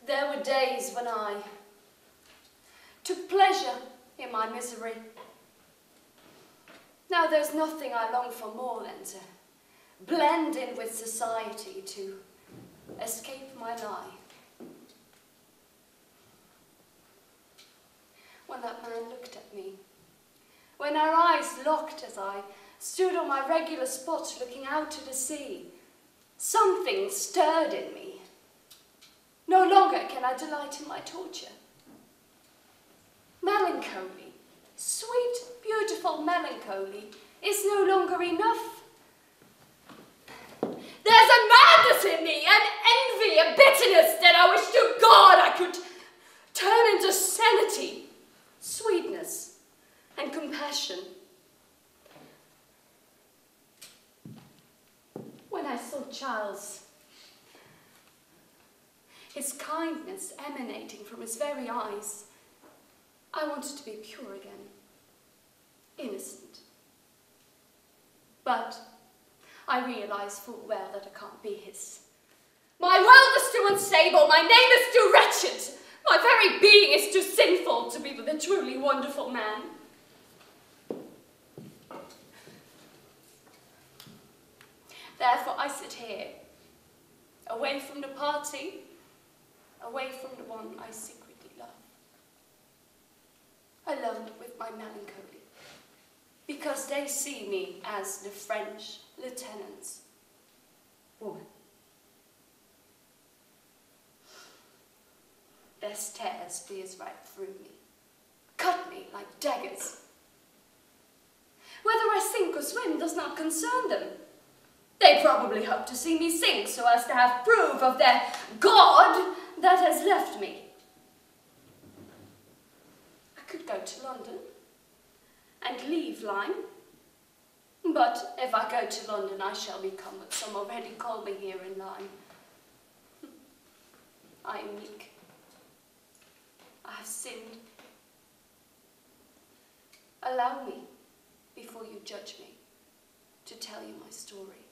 There were days when I took pleasure in my misery. Now there's nothing I long for more than to blend in with society, to escape my lie. When that man looked at me, when our eyes locked as I stood on my regular spot looking out to the sea, something stirred in me. No longer can I delight in my torture. Melancholy, sweet, beautiful melancholy, is no longer enough. There's a madness in me, an envy, a bitterness that I wish to God I could turn into sanity, sweetness, and compassion. When I saw Charles, his kindness emanating from his very eyes, I wanted to be pure again, innocent. But I realise full well that I can't be his. My world is too unstable, my name is too wretched, my very being is too sinful to be with a truly wonderful man. Therefore I sit here, away from the party, away from the one I secretly love, alone with my melancholy, because they see me as the French lieutenant's woman. Their stares pierce right through me, cut me like daggers. Whether I sink or swim does not concern them. They probably hope to see me sink so as to have proof of their God that has left me. I could go to London and leave Lyme, but if I go to London I shall become what some already call me here in Lyme. I am meek. I have sinned. Allow me, before you judge me, to tell you my story.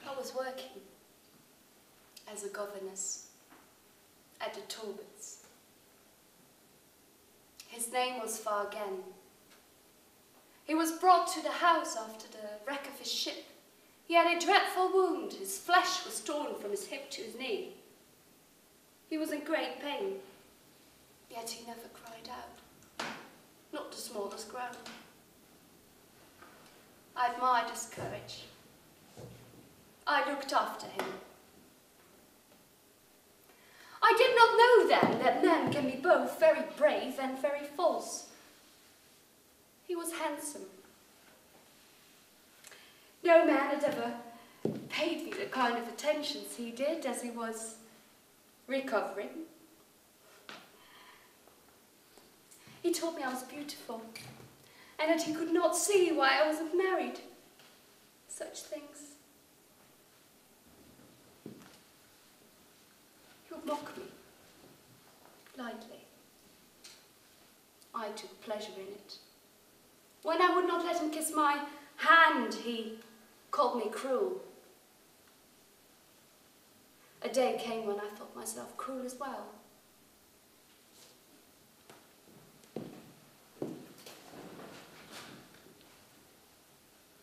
I was working as a governess at the Talbots. His name was Fargen. He was brought to the house after the wreck of his ship. He had a dreadful wound. His flesh was torn from his hip to his knee. He was in great pain, yet he never cried out, not the smallest groan. I admired his courage. I looked after him. I did not know then that men can be both very brave and very false. He was handsome. No man had ever paid me the kind of attentions he did as he was recovering. He told me I was beautiful and that he could not see why I wasn't married. Such things. He would mock me, lightly. I took pleasure in it. When I would not let him kiss my hand, he called me cruel. A day came when I thought myself cruel as well.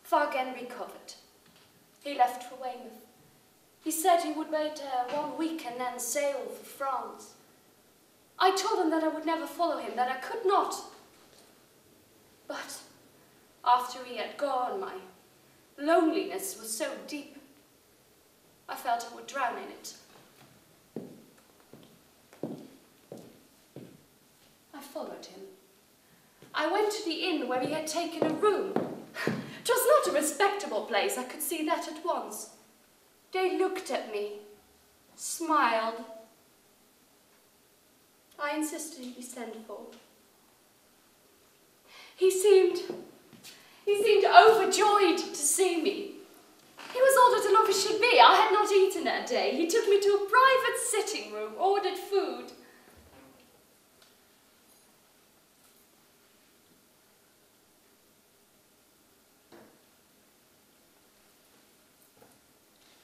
Fargen recovered. He left for Weymouth. He said he would wait 1 week and then sail for France. I told him that I would never follow him, that I could not. But after he had gone, my loneliness was so deep, I felt I would drown in it. I followed him. I went to the inn where he had taken a room. It was not a respectable place, I could see that at once. They looked at me, smiled. I insisted he be sent for. He seemed overjoyed to see me. He was all that a lover should be. I had not eaten that day. He took me to a private sitting room, ordered food.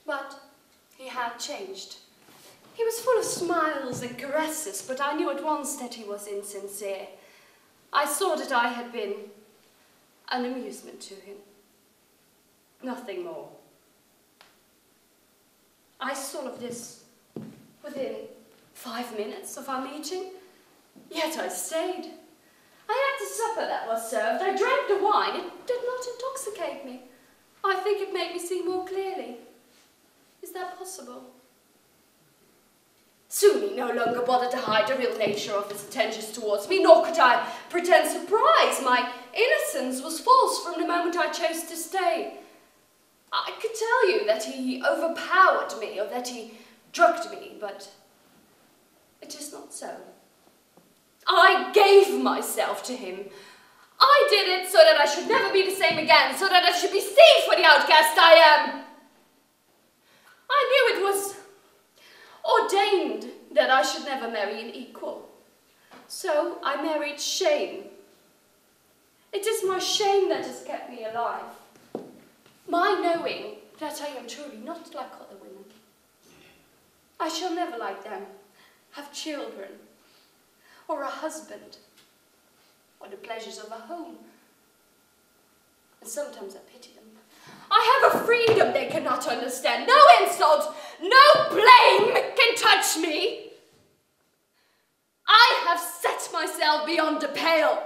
But he had changed. He was full of smiles and caresses, but I knew at once that he was insincere. I saw that I had been an amusement to him. Nothing more. I saw of this within 5 minutes of our meeting, yet I stayed. I had the supper that was served. I drank the wine. It did not intoxicate me. I think it made me see more clearly. Is that possible? Soon he no longer bothered to hide the real nature of his attentions towards me, nor could I pretend surprise. My innocence was false from the moment I chose to stay. I could tell you that he overpowered me, or that he drugged me, but it is not so. I gave myself to him. I did it so that I should never be the same again, so that I should be seen for the outcast I am. I knew it was ordained that I should never marry an equal. So I married shame. It is my shame that has kept me alive. My knowing that I am truly not like other women. I shall never, like them, have children, or a husband, or the pleasures of a home. And sometimes I pity them. I have a freedom they cannot understand. No insult, no blame can touch me. I have set myself beyond the pale.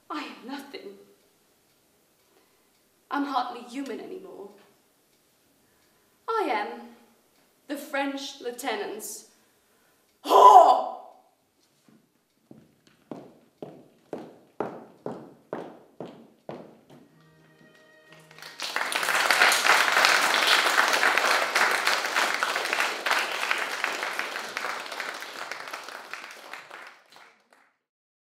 I am nothing. I'm hardly human anymore. I am the French lieutenant's whore.